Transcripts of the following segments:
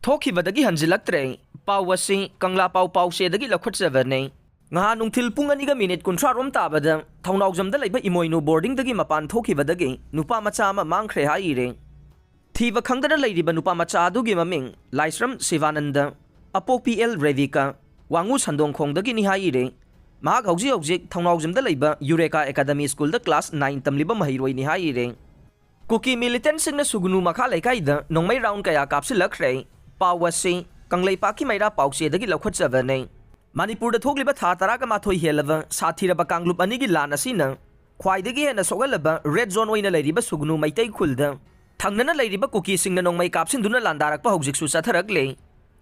थोखिबदगी हंजिलक्त्रे पाव असि कंगला पाव पावसेदगी लखुटजबने ngha nungthil pung ani ga minute kunthra rom ta bada thongnawjam da leiba imoinu boarding dagi mapan thokibadagi nupa macha ma mangkhre ha ire thiba khangdana leiriba nupa macha adugi maming laisram sivananda apok pl revika wangu sandong khongdagi ni ha ire mahak hauji hauji thongnawjam da leiba eureka academy school da class 9 tamliba mahiroi ni ha ire kuki militant singna sugunu makha leikai da nongmai round kaya kapsilakre pawasi kanglei paki maira pawse dagi lakhutjabane Manipur da thokliba tha tara ka mathoi helaba sathiraba kanglup ani gi lan asina khwaidagi hena sogalaba red zone oina leiriba sugnu maitai khulda thangnana leiriba kuki singna nongmai kapsin duna landarak pa hojik su satharakle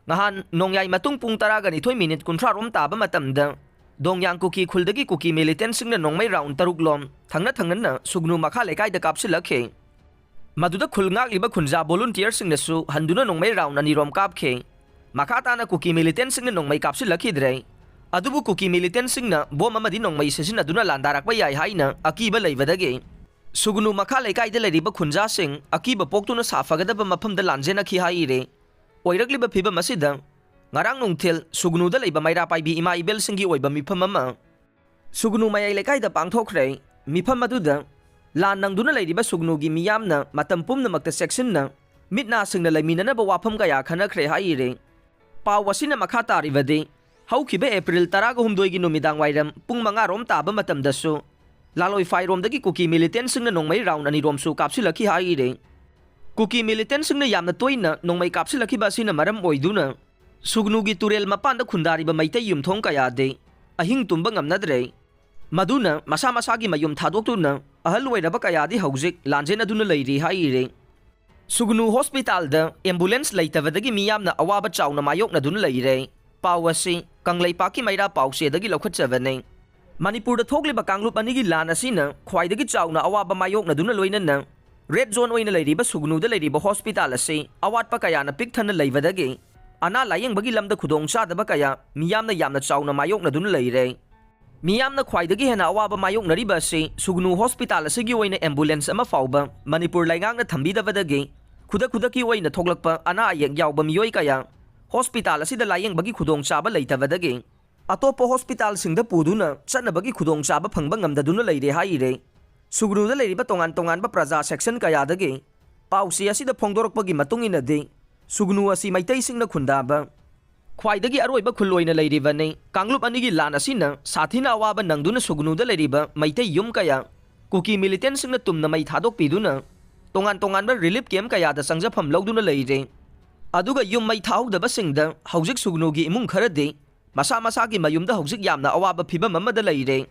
ngahan nongyai matung pung tara ga ni thoi minute kunthra rom taba matamda dongyang kuki khuldagi kuki militant singna nongmai round taruk lom thangna sugnu makha lekai da kapsilakhe maduda khulngak liba khunja volunteer singna su handuna nongmai round ani rom kapkhe Makata na kuki militant singna nongmai kapsilakidre adubu kuki militant singna bom amadi nongmai sesina duna landarak ba yai haina akiba leibadage sugunu makha lekai da leriba khunja sing akiba poktuna safagadaba mafam da lanjena khi haire oiragliba phiba masida ngarang nungthil sugunu da leiba maira paibi ima ibel singi oiba mifam ama sugunu mayai lekai da pangthokre mifam aduda lan nangduna leiriba sugunu gi miyamna matam pumna makta section na mitna singna leiminana ba wafam kaya khana khre haire Pawasina makha taribadi haukiba April 12 gi numidang wairam pung manga rom taba matam dasu laloi fai rom dagi kuki militant singna nongmai round ani rom su kapsilaki haire kuki militant singna yamna toina nongmai kapsilaki ba sina maram oiduna sugnu gi turel mapan da khundari ba maitai yumthong kaya de ahing tumba ngamnadre maduna masa gi mayum thadoktuna ahal wairaba kaya di haujik lanjena duna leiri haire Sugnu hospital da ambulance leitabadagi miyamna awaba chawna mayokna dun leire pawasi kanglei paki maira pawse dagi lokhutjabane Manipur da thokliba kanglup ani gi lan asina khwaidagi chawna awaba mayokna dun loinana red zone oina leiriba sugnu da leiriba hospital ase awat pa kaya na pik thana leibadagi ana layeng bagi lamda khudong cha da ba kaya miyamna yamna chawna mayokna dun leire miyamna khwaidagi hena awaba mayokna riba se sugnu hospital ase gi oina ambulance ama fawba Manipur laingang na thambi da badagi khuda ki oina thoglakpa ana ayek yawba miyoi kaya hospital asida layeng bagi khudong chaba leitabadagi atopo hospital singda puduna chana bagi khudong chaba phangba ngamdaduna leire haire sugru da leiriba tongan ba praja section kaya dagi pausi asida phongdorokpagi matungina de sugnu asi maitai singna khundaba khwaidagi aroiba khuloina leiribane kanglup anigi lan asina sathina awaba nangduna sugnu da leiriba maitai yum kaya kuki militant singna tumna mai thadok piduna tongan ba relief camp kaya da sangjafam lawduna leire aduga yum mai thawdaba singda hawjik sugnu gi imung kharade masa gi mayumda hawjik yamna awaba phiba mamada leire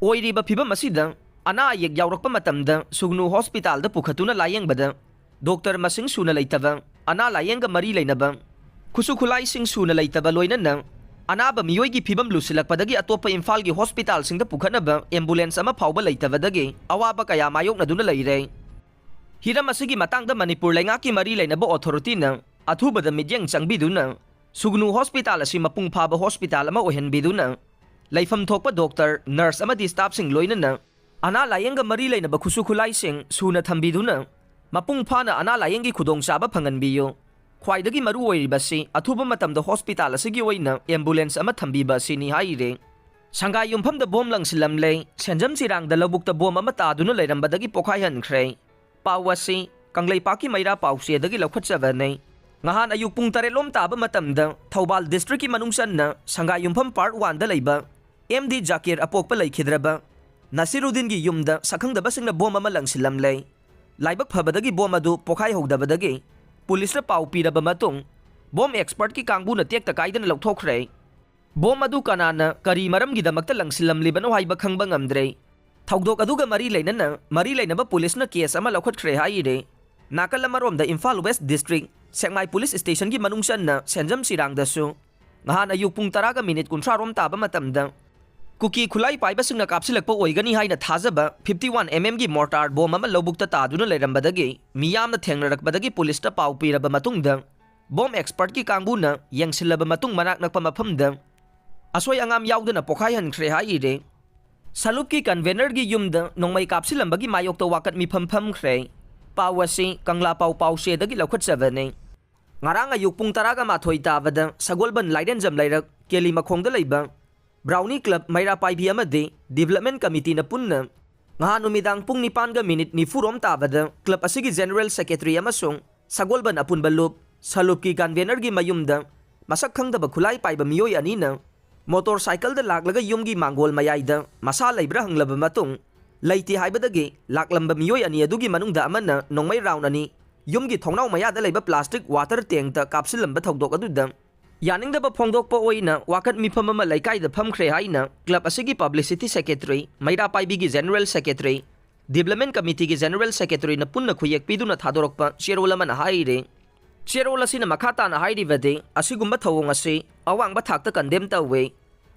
oiriba phiba masida ana ayek yawrakpa matamda sugnu hospital da pukhatuna layengbada doctor masing suna leitaba ana layenga mari leinaba khusu khulai sing suna leitaba loinana anaba miyoi gi phibam lusilakpadagi atopa imphal gi hospital singda pukhanaba ambulance ama phawba leitabadagi awaba kaya mayokna duna leire Hiram asigi matangda Manipur laingaki mari lainaba authority na athubada midyang changbiduna sugnu hospital asi mapung phaba hospital ama ohenbiduna laifam thokpa doctor nurse amadi staff sing loinana ana layenga mari lainaba khusu khulai sing suna thambiduna mapung phana ana layengi khudong chaba phanganbiyo khwaidagi maru oiribasi athuba matamda hospital asigi oina ambulance ama thambiba sini haire sangai yumphamda bom langsilamle senjam chirang da lobukta bom ama taduna leirambadagi pokhai hankhre Pawasi kanglei paki maira pawse dagi lokhutjabane ngahan ayuk pung tarelom taba matamda Thoubal district ki manungsan na sangai yumpham part 1 da leiba MD Zakir apokpa leikhidraba Nasiruddin gi yumda sakhangdaba singna bom ama langsilamle laibak phabadagi bom adu pokhai hodabadagi police ra paw piraba matung bom expert ki kangbu na tek ta kaidana lokthokre bom adu kanana kari maram gi damakta langsilamlibano haiba khangba ngamdre Thawdok aduga mari lainaba police na case ama lokhotkhre haire nakal amarom da Imphal West District Sengmai Police Station gi manungsan na Senjam Sirang dasu ngahan ayuk pung 10 ga minute 13 rom taba matamda kuki khulai paiba singna kapsilakpa oigani haina thajaba 51 mm gi mortar bom ama lobukta taduna leirambadagi miyamna thengnarakpadagi police ta paw piraba matungda bom expert ki kangbuna yangsilaba matung manak nakpa maphamda asoi angam yaudana pokhai hankhre haire Salup ki convener gi yumda nongmai kapsilambagi mayok to wakat mi phamkhre pawasi kangla paw pawse dagi lokhutjabane ngarang ayuk pung taraga mathoi tabada sagolban laidenjam lairak keli makhongda leiba Brownie Club Maira Paibi amade Development Committee na punna nga numidang pung nipan ga minute ni furom tabada club asigi General Secretary amasung sagolban apun balup salup ki convener gi mayumda masak khangdaba khulai paiba miyoi anina motorcycle da laklaga yumgi mangol mayaida masa leibra hanglaba matung leiti haibadagi laklamba miyoi ani adugi manungda amana nongmai round ani yumgi thongnau mayada leiba plastic water tank ta kapsilamba thogdok adudam yaningdaba phongdokpa oina wakat mifam ama laikai da phamkhre haina club asigi publicity secretary Maira Paibi gi general secretary development committee gi general secretary na punna khuyek piduna thadorokpa cherola man haire cherola sina makhata na hairi bade asigumba thawong ase awangba thakta condemn tawe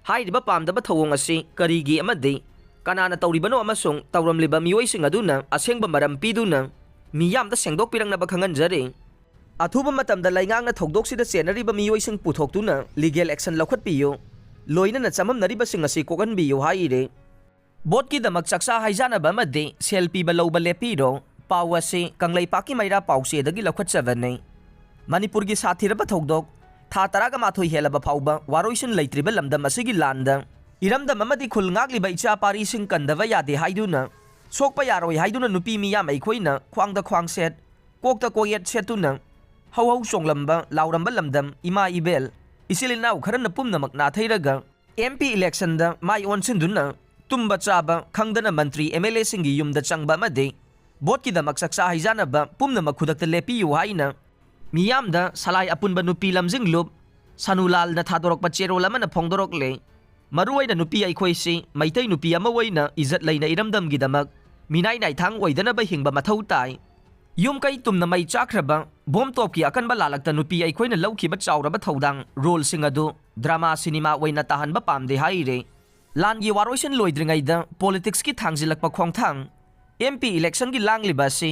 hairiba pamdaba thawong ase karigi amade kanana tawribano amasung tawramliba miyoi sing aduna asengba maram piduna miyam da sengdok pirang na bakhangan jare athuba matam da laingang na thogdok sida senariba miyoi sing puthoktu na legal action lokhat piyo loina na chamam nariba sing asi kokan biyo haire bot ki damak chaksa haijana ba made selfie ba loba lepiro pawase kanglai paki Maira pause dagi lokhat savane Manipur gi sathiraba thogdok tha taraga mathoi helaba phauba waroisin leitriba lamdam asigi landa iramdam amadi khulngak liba icha pari sing kandava yade haiduna sokpa yaroi haiduna nupi miyam aikhoina khwangda khwang set kokta koyet setuna hau songlamba lauramba lamdam ima ibel isilinaw kharana pumnamak na thairaga MP election da mai onsinduna tumba chaba khangdana mantri MLA singi yumda changba made bot ki damak saksa haijana ba pumnamak khudakta lepi yu haina miyamda salai apunba nupi lamjing lup sanulal na thadorok pa cherol ama na phongdorok le maruai na nupi aikhoi si maitai nupi ama waina izat leina iramdam gi damak minai nai thang oidana ba hingba mathau tai yum kai tumna mai chakraba bom top ki akan ba lalakta nupi aikhoina laukiba chawraba thodang role singadu drama cinema waina tahan ba pamde haire lan gi waroisin loidringai da politics ki thangjilakpa khongthang MP election gi langliba si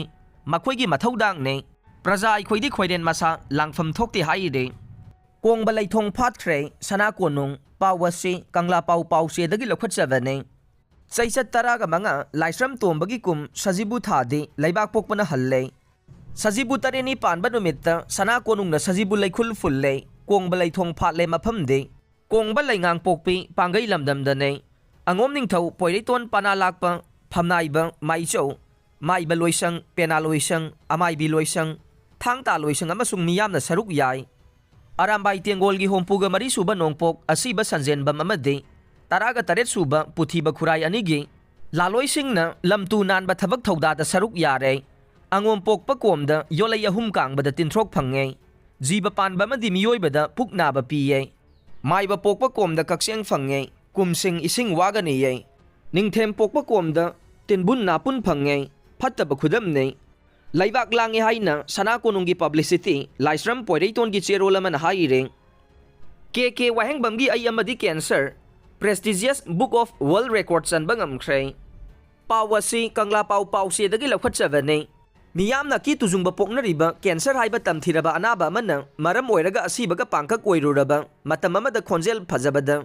makhoi gi mathodang ne praja aikhoidi khoiden masa langfam thokti haire kongba laithong phatkre sana konung pawasi kangla pause dagi lokhat savane Saisat taraga manga laisram tombagi kum sajibu thade laibak pokpana halle sajibu tareni panba numitta sana konung na sajibu laikhul fulle kongba laithong phatle maphamde kongba laingang pokpi pangai lamdam dane angom ningthau poireiton pana lakpa phamnaiba maichau maiba loisang pena loisang amai bi loisang thangta loisang amasung miyamna saruk yai arambai tengol gi hompuga mari suba nongpok asiba sanjen bam amade taraga taret suba puthiba khurai anigi laloi singna lamtu nan ba thabak thauda da saruk yare angom pokpa komda yolai ahum kang bada tinthrok phange jiba panba madi miyoi bada pukna ba piye mai ba pokpa komda kakseng phange kumsing ising wagani ye ningthem pokpa komda tinbun na pun phange phattaba khudam ne laibak langi haina sana konungi publicity laisram poireiton gi cherolaman haire KK wahengbam gi ai amadi cancer prestigious book of world records an bangam khrei pawasi kangla pause dagi lokhat savane miyamna ki tujungba poknariba cancer haiba tamthiraba anaba manna maram oiraga asibaga pangkak oiruraba matam amada khonjel phajabada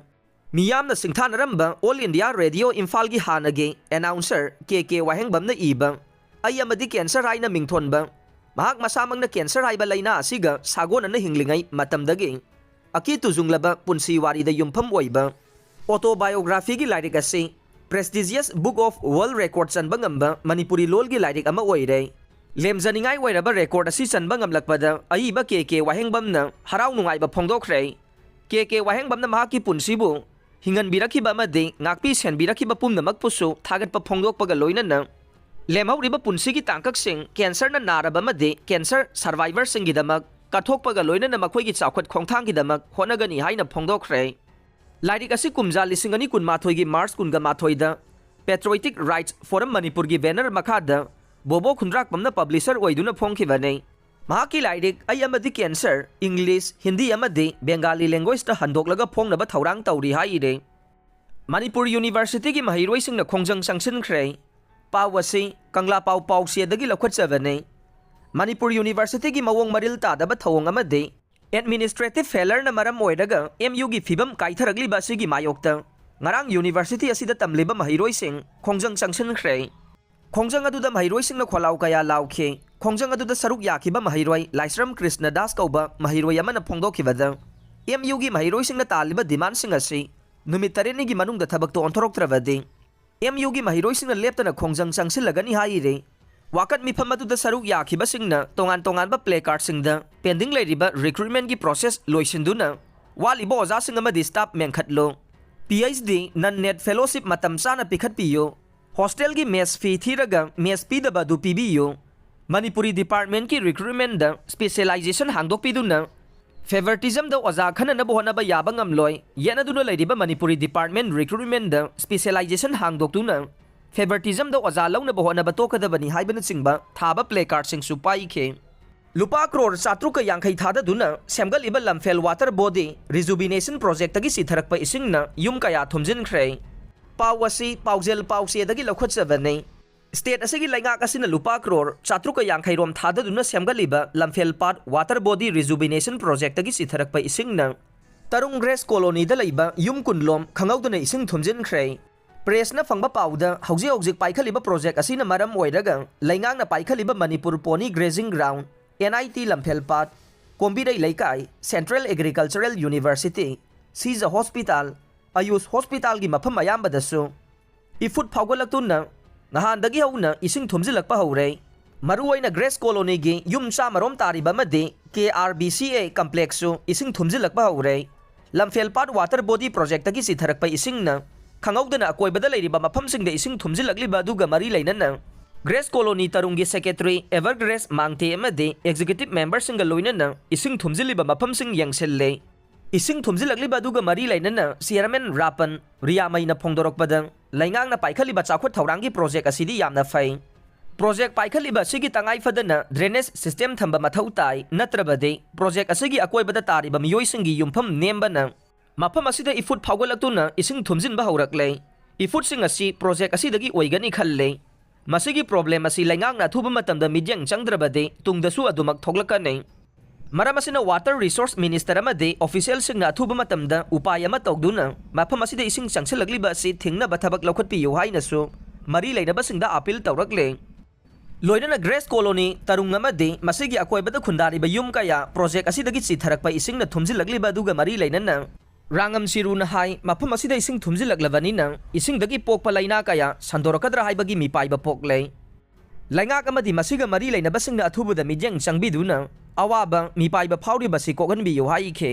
miyamna singthanaramba all India radio Imphal gi hanage announcer KK wahengbam na iba ai amadi cancer haina mingthonba mahak masamang na cancer haiba laina asiga sagon na hinglingai matamdagi aki tujunglaba punsi wari da yumpham oiba autobiography gi lairik ase prestigious book of world records an bangamba manipuri lol gi lairik ama oire lemjaningai oiraba record asi chanba ngamlakpada aiba KK wahengbam na harau nungai ba phongdokhrei KK wahengbam na mahaki punsibu hingan biraki ba made ngakpi sen biraki ba pumnamak pusu thagat pa phongdok paga loina na lemhauriba punsi gi tangkak sing cancer na naraba made cancer survivor sing gi damak kathok paga loina na makhoi gi chawkhat khongthang gi damak honagani haina phongdokhrei Lairik asi kumja lisingani kun mathoi gi Mars kunga mathoi da Patriotic Rights Forum Manipur gi banner makhada bobo khundrak pamna publisher oiduna phongkhibane mahaki lairik ai amadi cancer English Hindi amadi Bengali language ta handoklaga phongnaba thaurang tauri haire Manipur University gi mahiroi singna khongjang sangsin khrei pawasi kangla pause dagi lokhat savane Manipur University gi mawong maril ta daba thawong amadi administrative failure na maram oiraga MU gi fibam kaitharagli ba sigi mayokta ngarang university asida tamliba mahiroi sing khongjang sangsin khrei खोंजंग अदुदा महिरोइसिंगना खोलाउ कया लाउखे खोंजंग अदुदा सरुक याखिबा महिरोइ लाइसरम कृष्णदास कौबा महिरोइ अमना फोंदोखिबदा MU गी महिरोइसिंगना तालिबा डिमांडसिंग असि नुमित तरेनिगी मनुंगदा थबकतो ओंथोरक्त्रबदि MU गी महिरोइसिंगना लेप्तना खोंजंग चंगसिलगनी हाइरे वाकत मिफम अदुदा सरुक याखिबसिंगना तोंगान तोंगानबा प्ले कार्डसिंगदा पेंडिंग लेरिबा रिक्रूटमेंट गी प्रोसेस लोइसिंदुना वालिबा ओजासिंग अमदि स्टाफ मेंखतलो PhD नन नेट फेलोशिप मतम चाना पिखतपियो हॉस्टल की मेस फी थीरगा मेस पीदबा दु पीबियो मणिपुरी डिपार्टमेंट की रिक्रूटमेंट द स्पेशलाइजेशन हांगदोकपीदुना फेवरटिज्म द ओजा खननब होनबा याबा ngamloi येनदुना लेरिबा मणिपुरी डिपार्टमेंट रिक्रूटमेंट द स्पेशलाइजेशन हांगदोकतुना फेवरटिज्म द ओजा लौनबा होनबा तोकदबनी हाइबन सिंगबा थाबा प्ले कार्ड सिंग सु पाइखे लुपा करोड़ 450 थाददुना सेमगलिबा Lamphel water body rejuvenation project तगी सिथरकपा इसिंगना युम कया थुमजिनख्रे पावसी पाउजेल पाउसेदगी लखोत्सबने स्टेट असगी लैंगाक असिना लुपा करोड़ 450 रोम थाददुना सेमगलिबा लमफेल पाट वाटर बॉडी रिजुबिनेशन प्रोजेक्ट तगी सिथरकपा इसिंगना तरुंग ग्रेस कॉलोनी द लैबा युम कुनलोम खंगौदुना इसिंग थुमजिनख्रे प्रेसना फंगबा पाउदा हौजी हौजिक पाइखलिबा प्रोजेक्ट असिना मरम ओइरगा लैंगांगना पाइखलिबा Manipur pony grazing ground NIT Lamphel पाट कोम्बिरै लैकाई central agricultural university Shija hospital AYUSH hospital की मफम अयाम्बदसु इफुट फाउगलक्तुना नहानदगी हौना इसिंग थुमजिलक्पा हौरे मरुओइना ग्रेस कॉलोनी की युम चामरोम तारिबा मदे KRBCA कॉम्प्लेक्सु इसिंग थुमजिलक्पा हौरे लमफेल पाट वाटर बॉडी प्रोजेक्ट की सिथरकपा इसिंगना खंगौदना अकोइबदा लैरिबा मफमसिंगदा इसिंग थुमजिलक्लिबा दुगा मरी लैनना ग्रेस कॉलोनी तरुंगी सेक्रेटरी एवरग्रेस मांगते अमदे एग्जीक्यूटिव मेंबर सिंग लोइनना इसिंग थुमजिलिबा मफमसिंग यंगसेल्ले इसिंग थुमजिलक्लिबा दुगा मरी लैनना चेयरमैन रापन रियामैना फोंदोरकपदा लैंगांगना पाइखलिबा चाखुत थौरांगी प्रोजेक्ट असिदी यामना फै प्रोजेक्ट पाइखलिबा सिगी तंगाई फदना ड्रेनेज सिस्टम थंबा मथौ ताई नत्रबदे प्रोजेक्ट असिगी अकोइबदा तारिबा मियोइसिंगी युमफम नेमबना मफम असिदा इफुट फाउगलक्तुना इसिंग थुमजिनबा हौरकले इफुट सिंग असि प्रोजेक्ट असिदगी ओइगनी खल्ले मसिगी प्रॉब्लम असि लैंगांगना थुबा मतमदा मिडियंग चंद्रबदे तुंगदसु अदुमक थोगलकनै मरम असिना वाटर रिसोर्स मिनिस्टर अमदे ऑफिशियल सिंगना अथुबा मतमदा उपाय अमा तौदुना मफम असिदा इसिंग चंगसलक्लिबा असि थिंगनबा थबक लौखटपियो हाइनसु मरी लैनबा सिंगदा अपील तौरकले लोइनना ग्रेस कॉलोनी तरुंग अमदे मसिगी अकोइबदा खुंदारिबा युम कया प्रोजेक्ट असिदगी चिथरकपा इसिंगना थुमजिलक्लिबा दुगा मरी लैनना रांगम सिरुना हाई मफम असिदा इसिंग थुमजिलक्लबनिना इसिंगदगी पोकपा लैना कया संदोरकद्रा हाइबगी मिपाइबा पोकले लैंगाक अमदि मसिगा मरी लैनबसिंगना अथुबदा मिजेंग चंगबिदुना अवाबा मिपाइबा फाउरिबसि कोगनबियो हाइखे